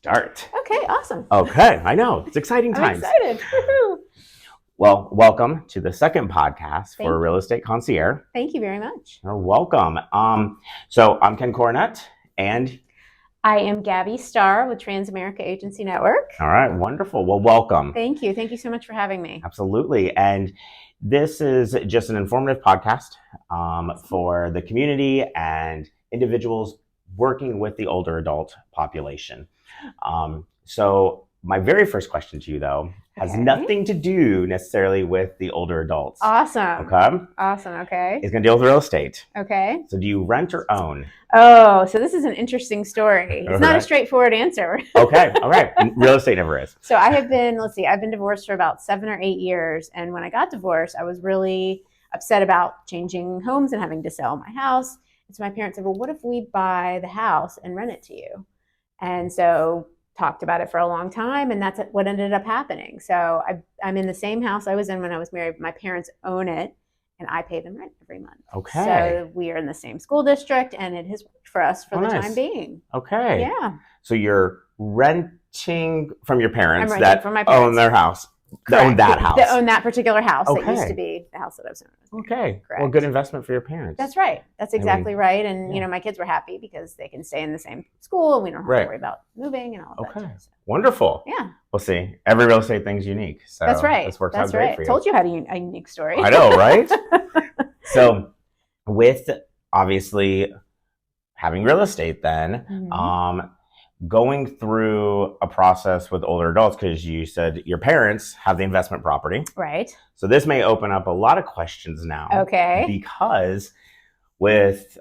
start. Okay, awesome. Okay, I know. It's exciting I'm times. excited. Woohoo. Well, welcome to the second podcast for Thank Real Estate Concierge. Thank you very much. You're welcome. So I'm Ken Cornett, and I am Gabby Starr with Transamerica Agency Network. all right, wonderful. Well, welcome. Thank you. Thank you so much for having me. Absolutely. And this is just an informative podcast for the community and individuals working with the older adult population. So my very first question to you, though, has nothing to do necessarily with the older adults. Awesome. Okay. Awesome. Okay. It's going to deal with real estate. Okay. So do you rent or own? Oh, so this is an interesting story. It's not a straightforward answer. Okay. All right. Real estate never is. So I've been divorced for about 7 or 8 years. And when I got divorced, I was really upset about changing homes and having to sell my house. And so my parents said, well, what if we buy the house and rent it to you? And so talked about it for a long time, and that's what ended up happening. So I'm in the same house I was in when I was married. My parents own it, and I pay them rent every month. Okay. So we are in the same school district, and it has worked for us for the time being. Okay. Yeah. So you're renting from your parents that from my parents. Own their house. Correct. That own that house. That own that particular house Okay. that used to be the house that I was in. Okay. Correct. Well, good investment for your parents. That's right. That's exactly right. And, yeah. my kids were happy because they can stay in the same school and we don't have to worry about moving and all of that. Okay. Wonderful. Yeah. We'll see. Every real estate thing's unique. So that's right. This works that's out great right. for you. Told you had a unique story. I know, right? So with obviously having real estate then, going through a process with older adults, because you said your parents have the investment property. Right. So this may open up a lot of questions now. Okay. Because with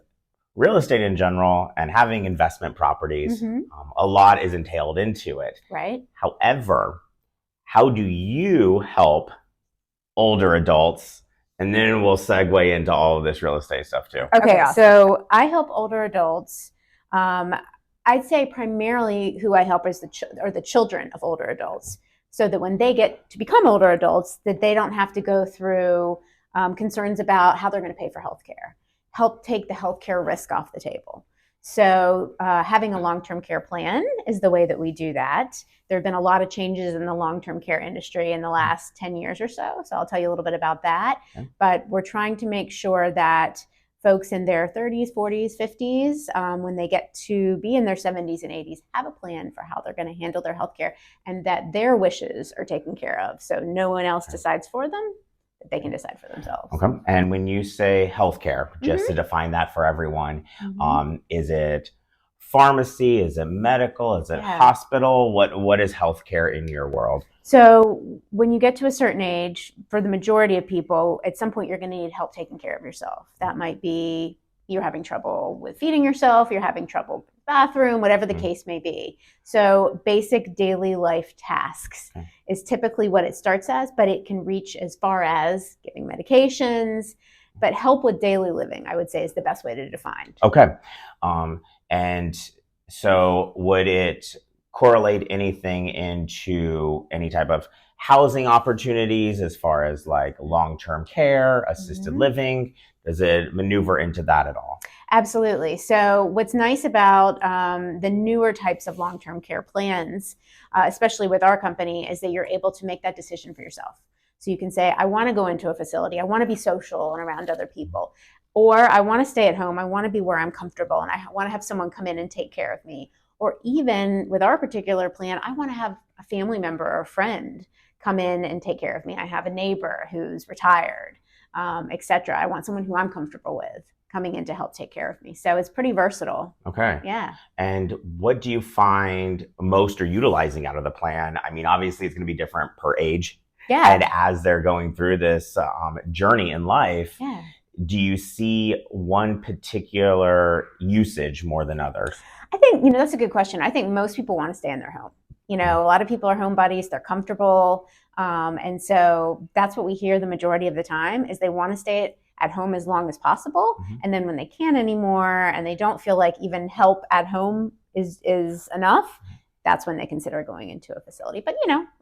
real estate in general and having investment properties, a lot is entailed into it. Right. However, how do you help older adults? And then we'll segue into all of this real estate stuff too. Okay, awesome. So I help older adults. I'd say primarily who I help is the children of older adults, so that when they get to become older adults, that they don't have to go through concerns about how they're going to pay for healthcare. Help take the healthcare risk off the table. So having a long-term care plan is the way that we do that. There have been a lot of changes in the long-term care industry in the last 10 years or so. So I'll tell you a little bit about that. Okay. But we're trying to make sure that folks in their 30s, 40s, 50s, when they get to be in their 70s and 80s, have a plan for how they're going to handle their healthcare and that their wishes are taken care of. So no one else decides for them. They can decide for themselves. Okay. And when you say healthcare, just to define that for everyone, is it pharmacy? Is it medical? Is it hospital? What is healthcare in your world? So when you get to a certain age, for the majority of people, at some point you're going to need help taking care of yourself. That might be you're having trouble with feeding yourself, you're having trouble with the bathroom, whatever the case may be. So basic daily life tasks is typically what it starts as, but it can reach as far as giving medications, but help with daily living, I would say, is the best way to define. Okay. And so would it correlate anything into any type of housing opportunities as far as like long-term care, assisted living? Does it maneuver into that at all? Absolutely. So what's nice about the newer types of long-term care plans, especially with our company, is that you're able to make that decision for yourself. So you can say, I want to go into a facility. I want to be social and around other people. Or I want to stay at home. I want to be where I'm comfortable. And I want to have someone come in and take care of me. Or even with our particular plan, I want to have a family member or a friend come in and take care of me. I have a neighbor who's retired, etc. I want someone who I'm comfortable with coming in to help take care of me. So it's pretty versatile. Okay. Yeah. And what do you find most are utilizing out of the plan? I mean, obviously it's going to be different per age. Yeah. And as they're going through this journey in life, do you see one particular usage more than others? I think, that's a good question. I think most people want to stay in their home. A lot of people are homebodies, they're comfortable. And so that's what we hear the majority of the time is they want to stay at home as long as possible. And then when they can't anymore and they don't feel like even help at home is enough, that's when they consider going into a facility. But,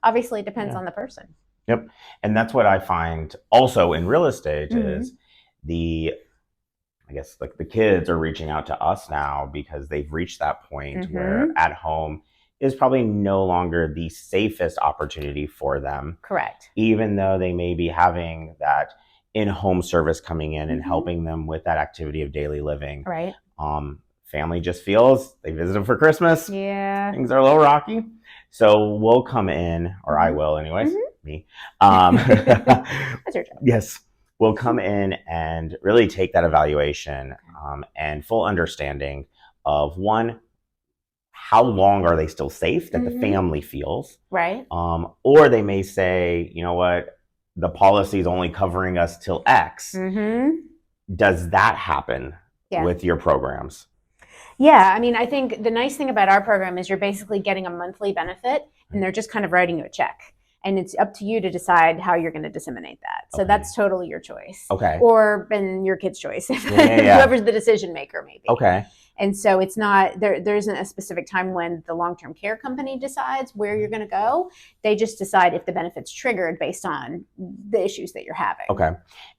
obviously it depends on the person. Yep. And that's what I find also in real estate is I guess like the kids are reaching out to us now because they've reached that point where at home is probably no longer the safest opportunity for them. Correct. Even though they may be having that in-home service coming in and helping them with that activity of daily living. Right. Family just feels they visit them for Christmas. Yeah. Things are a little rocky. So we'll come in, or I will anyways, me. That's your job. Yes. We'll come in and really take that evaluation and full understanding of one, how long are they still safe that the family feels? Right. Or they may say, you know what, the policy is only covering us till X. Does that happen with your programs? Yeah, I mean, I think the nice thing about our program is you're basically getting a monthly benefit, and they're just kind of writing you a check. And it's up to you to decide how you're going to disseminate that. So that's totally your choice. Okay. Or been your kid's choice, whoever's the decision maker, maybe. Okay. And so it's not, there isn't a specific time when the long-term care company decides where you're going to go. They just decide if the benefit's triggered based on the issues that you're having. Okay.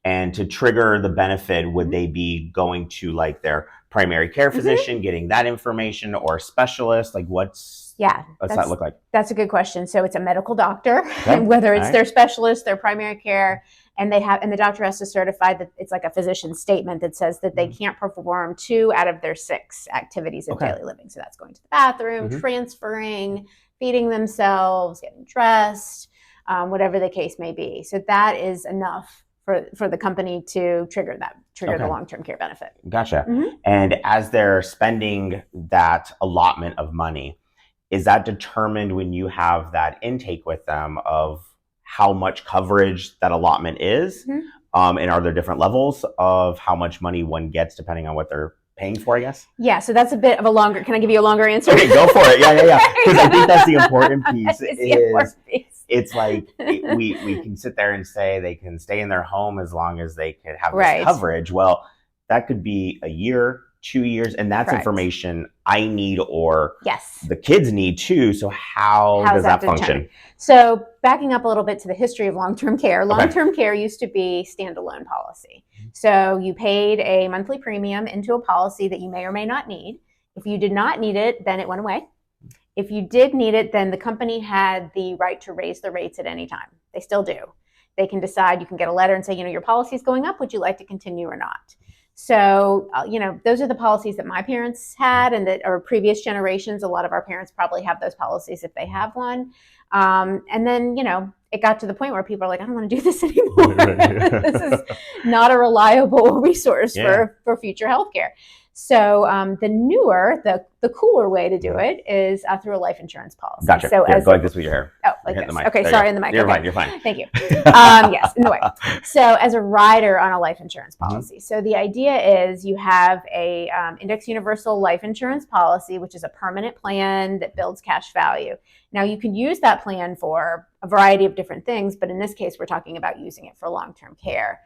And to trigger the benefit, would they be going to like their primary care physician, getting that information, or a specialist? Like what's that look like? That's a good question. So it's a medical doctor, whether it's their specialist, their primary care, and the doctor has to certify that it's like a physician statement that says that they can't perform 2 out of their 6 activities of daily living. So that's going to the bathroom, transferring, feeding themselves, getting dressed, whatever the case may be. So that is enough for the company to trigger the long-term care benefit. Gotcha. And as they're spending that allotment of money, is that determined when you have that intake with them of how much coverage that allotment is? And are there different levels of how much money one gets depending on what they're paying for, I guess? Yeah, so that's a bit of a longer, can I give you a longer answer? Okay, go for it. Yeah. Because I think that's the important piece. It's like we can sit there and say they can stay in their home as long as they can have this coverage. Well, that could be a year, 2 years, and that's information I need or the kids need too. So how does that function? So backing up a little bit to the history of long-term care, long-term care used to be standalone policy. So you paid a monthly premium into a policy that you may or may not need. If you did not need it, then it went away. If you did need it, then the company had the right to raise the rates at any time. They still do. They can decide, you can get a letter and say, your policy is going up. Would you like to continue or not? So, those are the policies that my parents had and that are previous generations. A lot of our parents probably have those policies if they have one. And then, it got to the point where people are like, I don't want to do this anymore. This is not a reliable resource for future healthcare. So the cooler way to do it is through a life insurance policy. Gotcha. So go like this with your hair. Oh, like this. Okay, sorry, in the mic. You're fine. You're fine. Thank you. Yes, in the way. So as a rider on a life insurance policy. So the idea is you have a index universal life insurance policy, which is a permanent plan that builds cash value. Now you can use that plan for a variety of different things, but in this case, we're talking about using it for long-term care.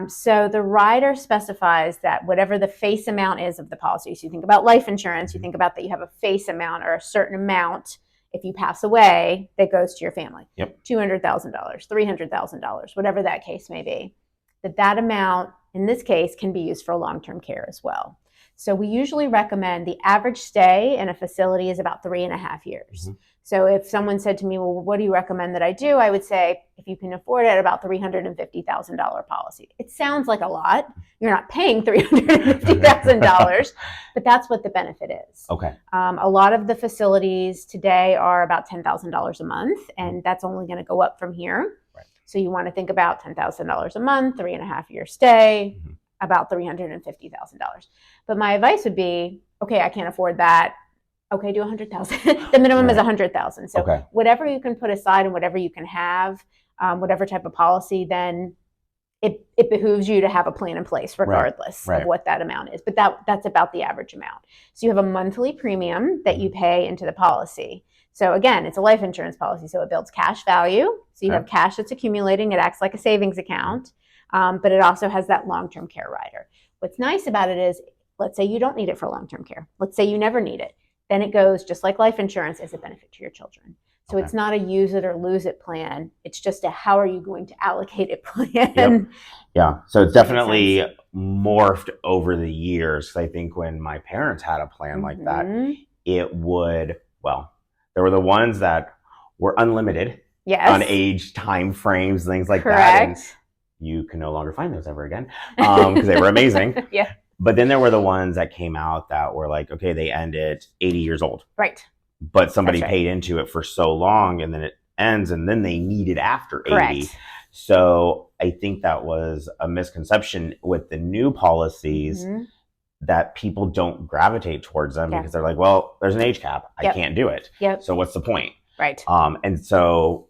So the rider specifies that whatever the face amount is of the policy, so you think about life insurance, you think about that you have a face amount or a certain amount if you pass away that goes to your family. $200,000, $300,000, whatever that case may be. That amount, in this case, can be used for long-term care as well. So we usually recommend the average stay in a facility is about 3.5 years. So if someone said to me, well, what do you recommend that I do? I would say, if you can afford it, about $350,000 policy. It sounds like a lot. You're not paying $350,000, but that's what the benefit is. Okay. A lot of the facilities today are about $10,000 a month, and that's only going to go up from here. Right. So you want to think about $10,000 a month, 3.5-year stay, about $350,000. But my advice would be, okay, I can't afford that. Okay, do 100,000. The minimum is 100,000. So whatever you can put aside and whatever you can have, whatever type of policy, then it behooves you to have a plan in place regardless of what that amount is. But that's about the average amount. So you have a monthly premium that you pay into the policy. So again, it's a life insurance policy, so it builds cash value. So you have cash that's accumulating. It acts like a savings account, but it also has that long-term care rider. What's nice about it is, let's say you don't need it for long-term care. Let's say you never need it. Then it goes, just like life insurance, as a benefit to your children. So it's not a use it or lose it plan. It's just a how are you going to allocate it plan. Yeah. So it's definitely morphed over the years. I think when my parents had a plan like that, it would, there were the ones that were unlimited on age, time frames, things like that. And you can no longer find those ever again because they were amazing. Yeah. But then there were the ones that came out that were like, okay, they end at 80 years old. Right. But somebody paid into it for so long, and then it ends, and then they need it after 80. So I think that was a misconception with the new policies, that people don't gravitate towards them because they're like, well, there's an age cap. I can't do it. So what's the point? Right. And so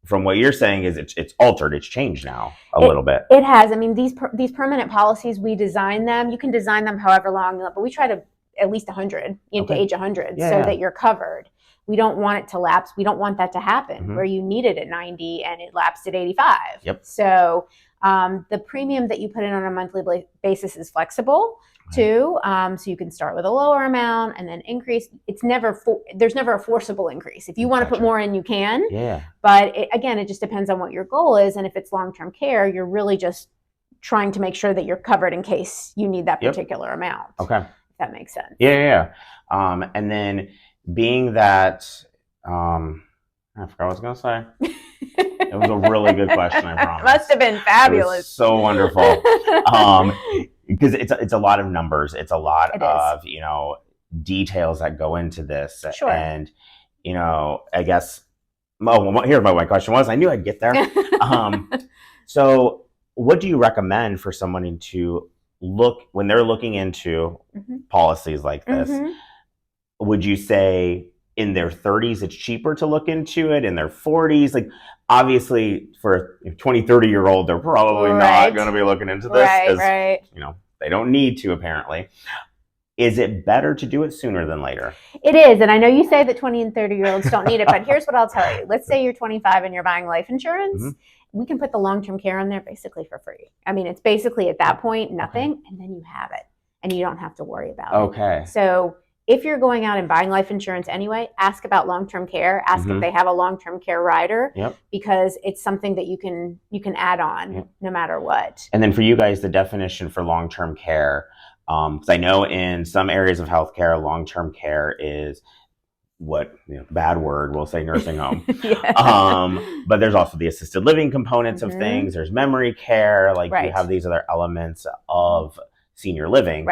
from what you're saying is it's altered. It's changed now a little bit. It has. I mean, these permanent policies, we design them. You can design them however long, but we try to at least 100, to age 100 so that you're covered. We don't want it to lapse. We don't want that to happen where you need it at 90 and it lapsed at 85. So the premium that you put in on a monthly basis is flexible too. So you can start with a lower amount and then increase. It's never there's never a forcible increase. If you want to put more in, you can. But again, it just depends on what your goal is. And if it's long-term care, you're really just trying to make sure that you're covered in case you need that particular amount. If that makes sense. And then being that, I forgot what I was going to say. It was a really good question, I promise. It must have been fabulous. It was so wonderful. Because it's a lot of numbers. It's a lot of, details that go into this. And, I guess, here's what my question was. I knew I'd get there. So what do you recommend for someone to look when they're looking into policies like this? Would you say in their 30s it's cheaper to look into it, in their 40s? Like, obviously for a 20, 30-year-old, they're probably not going to be looking into this because they don't need to, apparently. Is it better to do it sooner than later? It is. And I know you say that 20 and 30-year-olds don't need it, but here's what I'll tell you. Let's say you're 25 and you're buying life insurance. We can put the long-term care on there basically for free. I mean, it's basically at that point, nothing, and then you have it and you don't have to worry about it. So if you're going out and buying life insurance anyway, ask about long-term care. Ask if they have a long-term care rider, because it's something that you can add on no matter what. And then for you guys, the definition for long-term care, because I know in some areas of healthcare, long-term care is bad word, we'll say nursing home. But there's also the assisted living components of things. There's memory care, you have these other elements of senior living.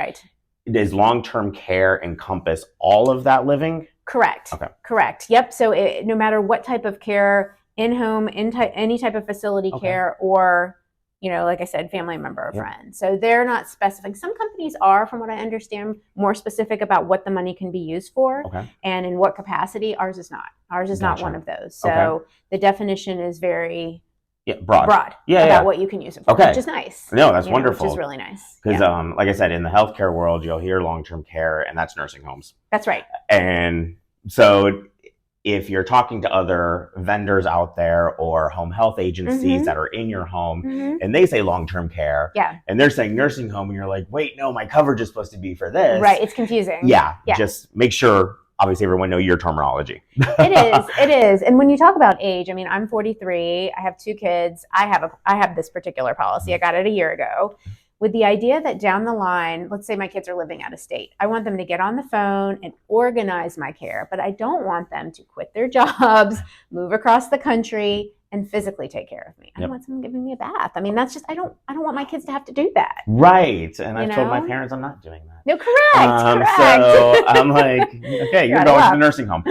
Does long-term care encompass all of that living? Correct. Correct. Yep. So no matter what type of care, in-home, any type of facility care, or, like I said, family member or friend. So they're not specific. Some companies are, from what I understand, more specific about what the money can be used for and in what capacity. Ours is not. Ours is not one of those. So the definition is very broad about what you can use it for, which is nice. No, that's wonderful. Which is really nice. Because, like I said, in the healthcare world, you'll hear long-term care, and that's nursing homes. That's right. And so if you're talking to other vendors out there or home health agencies that are in your home, and they say long-term care, and they're saying nursing home, and you're like, wait, no, my coverage is supposed to be for this. Right. It's confusing. Just make sure. Obviously, everyone know your terminology. It is. And when you talk about age, I mean, I'm 43. I have 2 kids. I have this particular policy. I got it a year ago with the idea that down the line, let's say my kids are living out of state. I want them to get on the phone and organize my care, but I don't want them to quit their jobs, move across the country, and physically take care of me. I don't want someone giving me a bath. I mean, that's just, I don't want my kids to have to do that. Right. And I've told my parents I'm not doing that. No, correct. So I'm like, okay, you're going to the nursing home.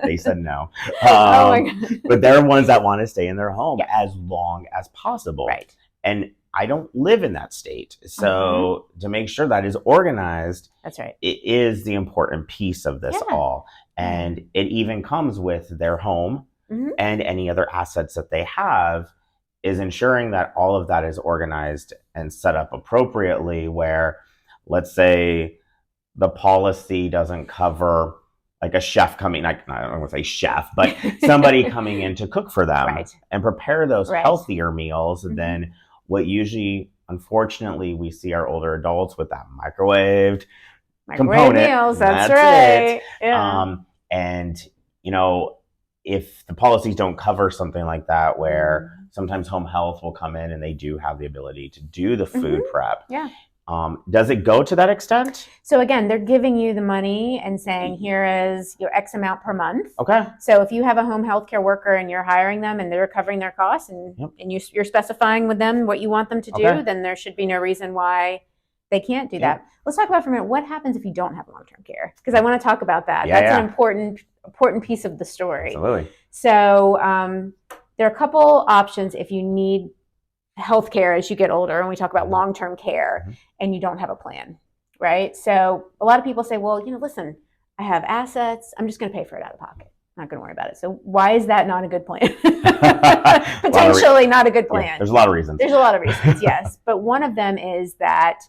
They said no. Oh my God. But they're ones that want to stay in their home as long as possible. Right. And I don't live in that state. So to make sure that is organized, that's right. It is the important piece of this all. And it even comes with their home and any other assets that they have, is ensuring that all of that is organized and set up appropriately, where, let's say, the policy doesn't cover like a chef coming, I don't want to say chef, but somebody coming in to cook for them and prepare those healthier meals than what usually, unfortunately, we see our older adults with that microwave component. Meals, that's right. And, if the policies don't cover something like that, where sometimes home health will come in and they do have the ability to do the food prep. Does it go to that extent? So again, they're giving you the money and saying, here is your X amount per month. Okay. So if you have a home health care worker and you're hiring them and they're covering their costs and, and you're specifying with them what you want them to do, then there should be no reason why they can't do that. Let's talk about for a minute, what happens if you don't have long-term care? Because I want to talk about that. That's an important piece of the story. Absolutely. So there are a couple options if you need healthcare as you get older, and we talk about long-term care, and you don't have a plan, right? So a lot of people say, well, listen, I have assets. I'm just going to pay for it out of pocket. I'm not going to worry about it. So why is that not a good plan? Potentially not a good plan. Yeah, there's a lot of reasons. There's a lot of reasons, yes. But one of them is that,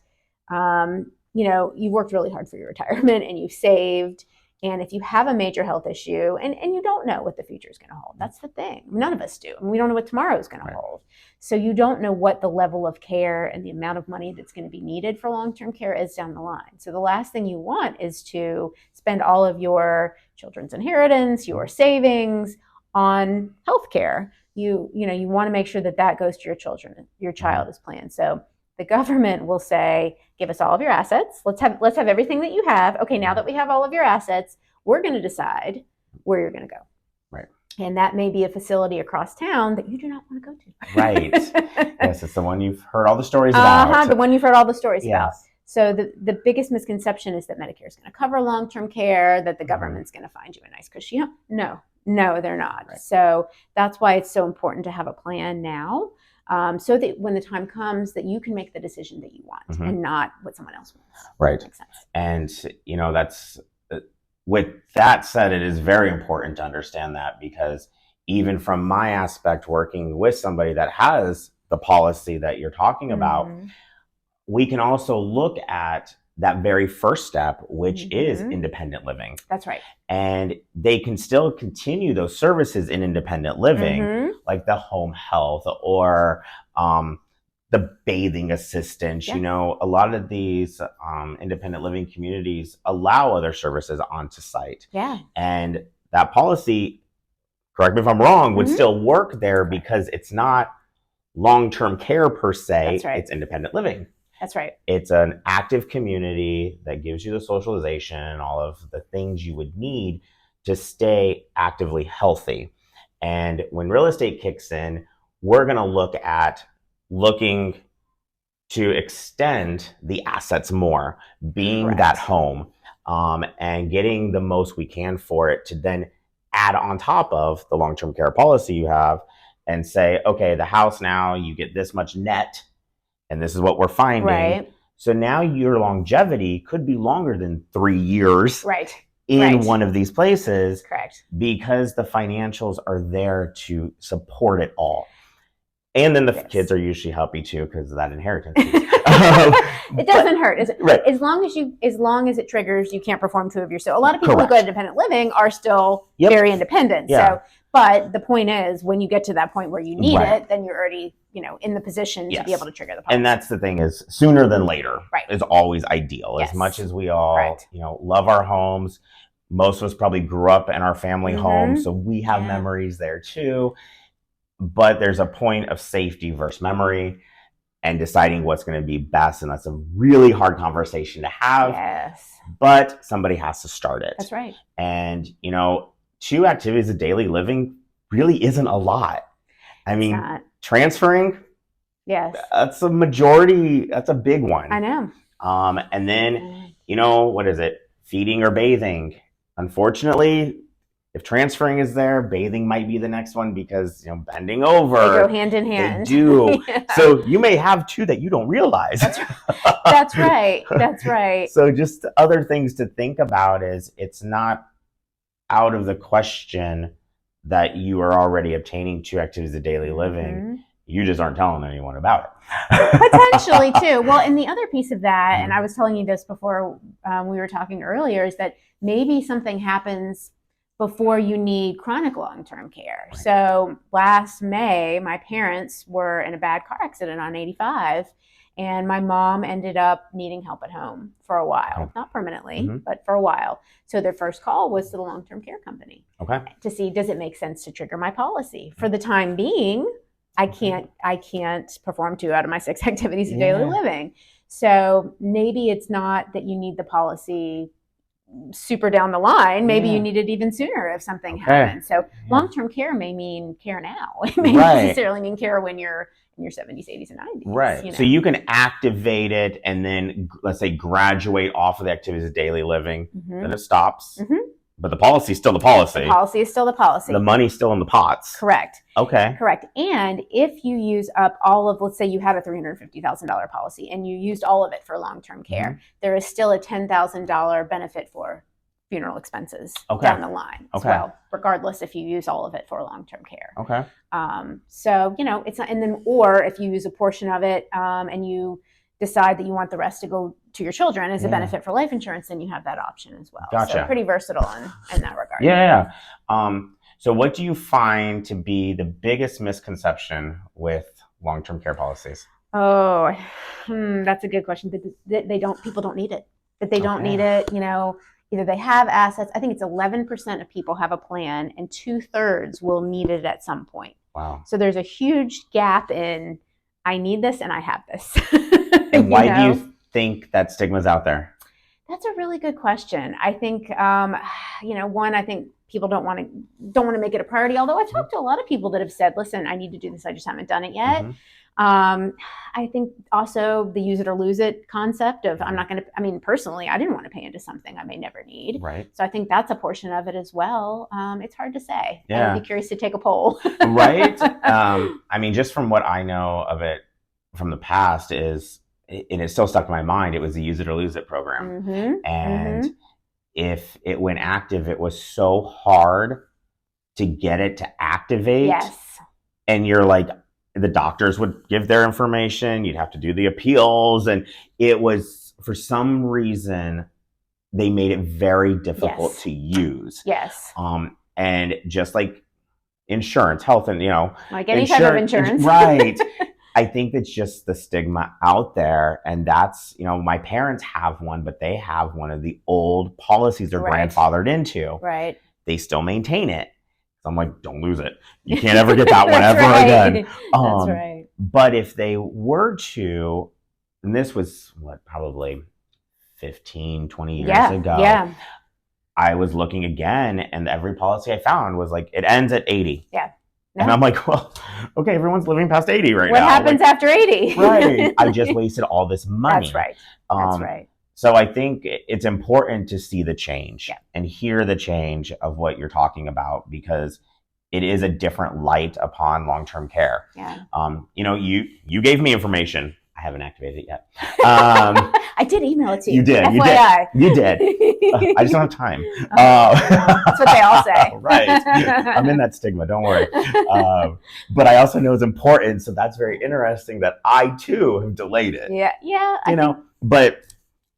you worked really hard for your retirement and you saved. And if you have a major health issue and you don't know what the future is going to hold, that's the thing. None of us do. We don't know what tomorrow is going to hold. So you don't know what the level of care and the amount of money that's going to be needed for long-term care is down the line. So the last thing you want is to spend all of your children's inheritance, your savings on health care. You want to make sure that goes to your children. Your child is planned. So the government will say, give us all of your assets. Let's have everything that you have. Okay, now that we have all of your assets, we're going to decide where you're going to go. Right. And that may be a facility across town that you do not want to go to. Right. Yes, it's the one you've heard all the stories about. The one you've heard all the stories about. So the biggest misconception is that Medicare is going to cover long-term care, that the government's going to find you a nice cushy home. No, they're not. Right. So that's why it's so important to have a plan now. So that when the time comes that you can make the decision that you want and not what someone else wants. Right. Makes sense. And, that's, with that said, it is very important to understand that, because even from my aspect, working with somebody that has the policy that you're talking about, we can also look at that very first step, which is independent living. That's right. And they can still continue those services in independent living, like the home health or the bathing assistant. A lot of these independent living communities allow other services onto site. Yeah. And that policy, correct me if I'm wrong, would still work there because it's not long-term care per se. That's right. It's independent living. That's right. It's an active community that gives you the socialization and all of the things you would need to stay actively healthy. And when real estate kicks in, we're going to looking to extend the assets more, being that home, and getting the most we can for it to then add on top of the long-term care policy you have and say, okay, the house now, you get this much net. And this is what we're finding. Right. So now your longevity could be longer than 3 years in one of these places. Correct. Because the financials are there to support it all. And then the kids are usually happy too because of that inheritance. It doesn't hurt, is it? Right. As long as it triggers, you can't perform 2 of your. So a lot of people who go to independent living are still very independent. Yeah. So, but the point is, when you get to that point where you need it, then you're already, in the position to be able to trigger the policy. And that's the thing, is sooner than later is always ideal. As much as we all, love our homes, most of us probably grew up in our family home, so we have memories there too. But there's a point of safety versus memory and deciding what's going to be best. And that's a really hard conversation to have. Yes. But somebody has to start it. That's right. And, 2 activities of daily living really isn't a lot. I mean, transferring, that's a majority, that's a big one. I know. And then, what is it? Feeding or bathing. Unfortunately, if transferring is there, bathing might be the next one because, bending over. They go hand in hand. They do. So you may have 2 that you don't realize. That's right. That's right. So just other things to think about is it's not out of the question that you are already obtaining 2 activities of daily living. You just aren't telling anyone about it. Potentially too. Well, and the other piece of that, and I was telling you this before we were talking earlier, is that maybe something happens before you need chronic long-term care. Right. So last May, my parents were in a bad car accident on 85, and my mom ended up needing help at home for a while, not permanently, but for a while. So their first call was to the long-term care company to see, does it make sense to trigger my policy? For the time being, I can't perform 2 out of my 6 activities of daily living. So maybe it's not that you need the policy super down the line. Maybe you need it even sooner if something happens. So long-term care may mean care now. It may not necessarily mean care when you're in your 70s, 80s, and 90s. Right. You know? So you can activate it and then, let's say, graduate off of the activities of daily living. Then it stops. But the policy is still the policy. The policy is still the policy. The money's still in the pots. Correct. Okay. Correct. And if you use up all of, let's say you had a $350,000 policy and you used all of it for long-term care, there is still a $10,000 benefit for funeral expenses down the line as well, regardless if you use all of it for long-term care. Okay. So, you know, it's not, and then, or if you use a portion of it and you decide that you want the rest to go to your children as a benefit for life insurance, then you have that option as well. Gotcha. So pretty versatile in that regard. Yeah. So what do you find to be the biggest misconception with long-term care policies? Oh, that's a good question. People don't need it. That they don't need it, you know, either they have assets. I think it's 11% of people have a plan and 2/3 will need it at some point. Wow. So there's a huge gap in, I need this and I have this. And why do you think that stigma's out there? That's a really good question. I think, you know, one, I think people don't want to make it a priority. Although I've talked to a lot of people that have said, listen, I need to do this. I just haven't done it yet. I think also the use it or lose it concept of I'm not going to, I mean, personally, I didn't want to pay into something I may never need. Right. So I think that's a portion of it as well. It's hard to say. Yeah. I'd be curious to take a poll. Right. I mean, just from what I know of it from the past is, and it's still stuck in my mind, it was the use it or lose it program. And if it went active, it was so hard to get it to activate. Yes. And you're like, the doctors would give their information, you'd have to do the appeals. And it was, for some reason, they made it very difficult to use. Yes. And just like insurance, health, and, you know, like any type of insurance. Right. I think it's just the stigma out there. And that's, you know, my parents have one, but they have one of the old policies they're grandfathered into. Right. They still maintain it. So I'm like, don't lose it. You can't ever get that one ever again. That's right. But if they were to, and this was probably 15, 20 years ago. Yeah. I was looking again and every policy I found was like, it ends at 80. Yeah. No. And I'm like, well, okay, everyone's living past 80 right now. What happens after 80? Right. I just wasted all this money. That's right. That's right. So I think it's important to see the change and hear the change of what you're talking about, because it is a different light upon long-term care. Yeah. You know, you gave me information. I haven't activated it yet. I did email it to you. You did. FYI. You did. I just don't have time. That's what they all say. Right. I'm in that stigma. Don't worry. But I also know it's important. So that's very interesting that I too have delayed it. Yeah. Yeah. But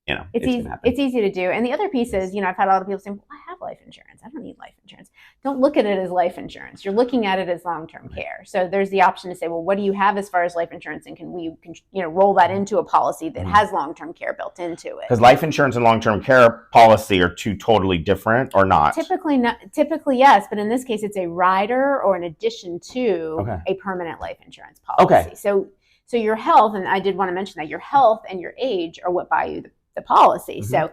you know, it's easy to do. And the other piece is, you know, I've had a lot of people saying, well, I have life insurance. I don't need life insurance. Don't look at it as life insurance. You're looking at it as long-term care. So there's the option to say, well, what do you have as far as life insurance? And can we, you know, roll that into a policy that has long-term care built into it? Because life insurance and long-term care policy are two totally different, or not? Typically, yes. But in this case, it's a rider or an addition to a permanent life insurance policy. Okay. So your health, and I did want to mention that your health and your age are what buy you the policy. So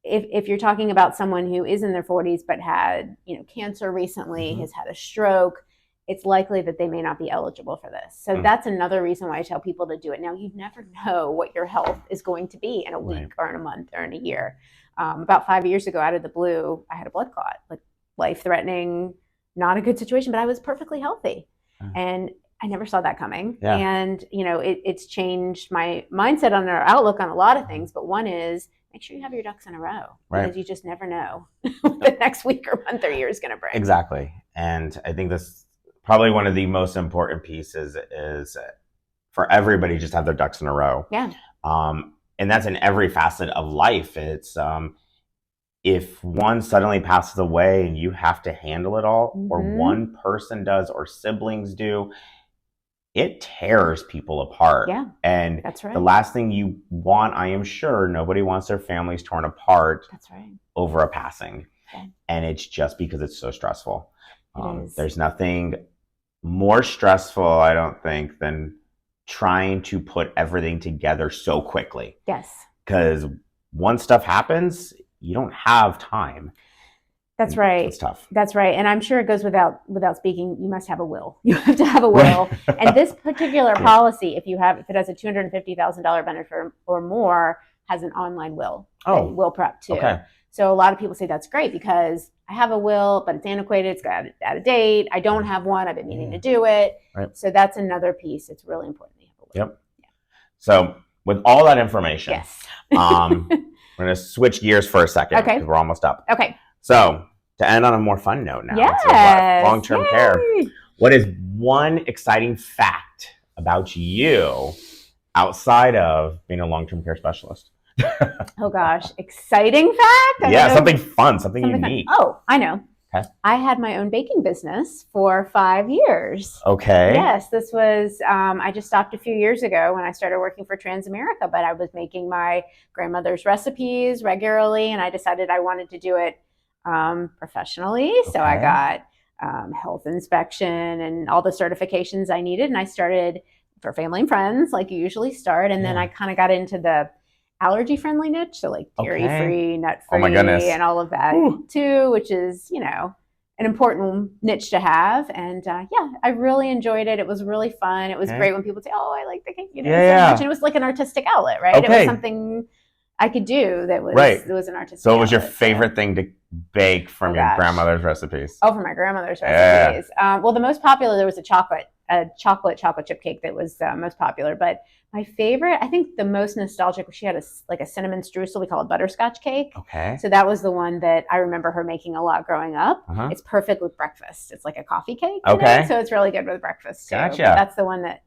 if you're talking about someone who is in their 40s but had, you know, cancer recently, has had a stroke, it's likely that they may not be eligible for this. So that's another reason why I tell people to do it. Now, you never know what your health is going to be in a week or in a month or in a year. About 5 years ago, out of the blue, I had a blood clot, like life-threatening, not a good situation, but I was perfectly healthy. And I never saw that coming. Yeah. And, you know, it's changed my mindset on our outlook on a lot of things. But one is, make sure you have your ducks in a row. Right. Because you just never know what the next week or month or year is going to bring. Exactly. And I think this probably one of the most important pieces is for everybody just have their ducks in a row. Yeah. And that's in every facet of life. It's if one suddenly passes away and you have to handle it all, or one person does, or siblings do, it tears people apart. Yeah, and that's right. The last thing you want, I am sure, nobody wants their families torn apart. That's right. Over a passing. Okay. And it's just because it's so stressful. It is. There's nothing more stressful, I don't think, than trying to put everything together so quickly. Yes. Because once stuff happens, you don't have time. That's right. It's tough. That's right. And I'm sure it goes without speaking, you must have a will. You have to have a will. And this particular policy, if it has a $250,000 benefit or more, has an online will. Will prep too. Okay. So a lot of people say that's great because I have a will, but it's antiquated, it's got out of date. I don't have one. I've been meaning to do it. Right. So that's another piece. It's really important that you have a will. Yep. Yeah. So with all that information, yes. we're going to switch gears for a second because we're almost up. Okay. So to end on a more fun note now, yes. long-term care. What is one exciting fact about you outside of being a long-term care specialist? Oh gosh, exciting fact? Something fun, something unique. Fun. Oh, I know. Okay. I had my own baking business for 5 years. Okay. Yes, this was, I just stopped a few years ago when I started working for Transamerica, but I was making my grandmother's recipes regularly, and I decided I wanted to do it professionally. Okay. So I got health inspection and all the certifications I needed, and I started for family and friends, like you usually start, and then I kind of got into the allergy-friendly niche, so like dairy-free, nut-free, and all of that too, which is, an important niche to have. And I really enjoyed it. It was really fun. It was great when people say, "Oh, I like the cake," so much. And it was like an artistic outlet, right? It was something I could do that was an artistic. So, what was your favorite thing to bake from your grandmother's recipes? Oh, from my grandmother's recipes. Well, the most popular, there was a chocolate chip cake that was most popular. But my favorite, I think the most nostalgic, she had a cinnamon streusel. We call it butterscotch cake. Okay. So that was the one that I remember her making a lot growing up. Uh-huh. It's perfect with breakfast. It's like a coffee cake. Okay. So it's really good with breakfast too. Gotcha. But that's the one that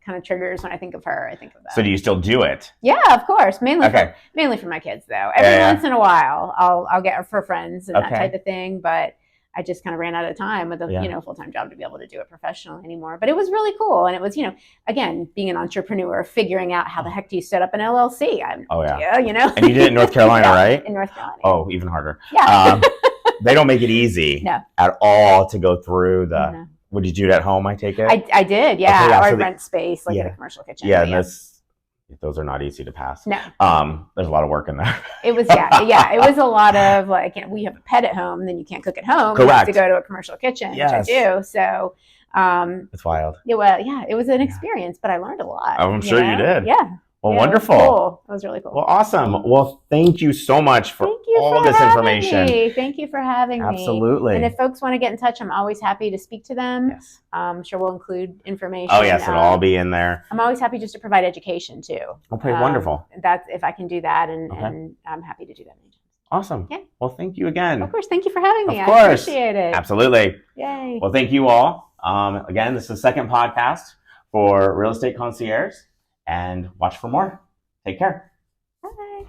kind of triggers when I think of her. I think of that. So do you still do it? Yeah, of course. Mainly for my kids though. Every once in a while, I'll get her for friends and that type of thing. But I just kind of ran out of time with a full-time job to be able to do it professionally anymore. But it was really cool, and it was again, being an entrepreneur, figuring out how the heck do you set up an LLC? And you did it in North Carolina, right? In North Carolina. Oh, even harder. Yeah. They don't make it easy at all to go through the. No. Would you do it at home? I take it. I did, yeah. Or I'd rent space in a commercial kitchen. Yeah, those are not easy to pass. No. There's a lot of work in there. It was, it was a lot of we have a pet at home, and then you can't cook at home. Correct. You have to go to a commercial kitchen, which I do. So, it's wild. It was an experience, but I learned a lot. I'm sure you did. Yeah. Well, wonderful. It was cool. It was really cool. Well, awesome. Well, thank you so much for all this information. Thank you for having me. Absolutely. And if folks want to get in touch, I'm always happy to speak to them. Yes. I'm sure we'll include information. Oh, yes. It'll all be in there. I'm always happy just to provide education, too. Okay, wonderful. That's if I can do that, and I'm happy to do that. Awesome. Yeah. Well, thank you again. Of course. Thank you for having me. Of course. I appreciate it. Absolutely. Yay. Well, thank you all. Again, this is the second podcast for Real Estate Concierge, and watch for more. Take care. Bye.